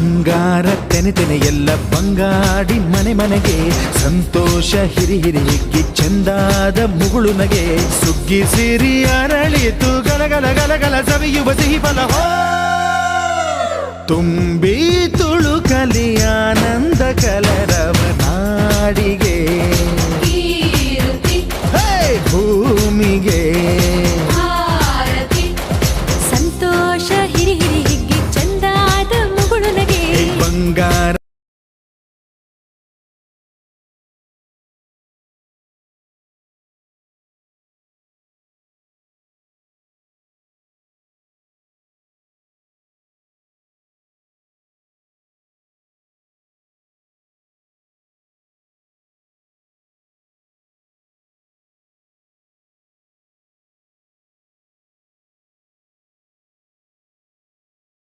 ಬಂಗಾರ ತೆನೆ ಎಲ್ಲ ಬಂಗಾಡಿ ಮನೆ ಮನೆಗೆ ಸಂತೋಷ ಹಿರಿ ಹಿರಿ ಹಿಗ್ಗಿ ಚೆಂದಾದ ಮುಗುಳು ನಗೆ ಸುಗ್ಗಿ ಸಿರಿ ಅರಳಿತು ಗಲಗಲ ಗಲಗಲ ಸವಿಯುವ ಸಿಹಿ ಫಲ ತುಂಬಿ ತುಳುಕಲಿ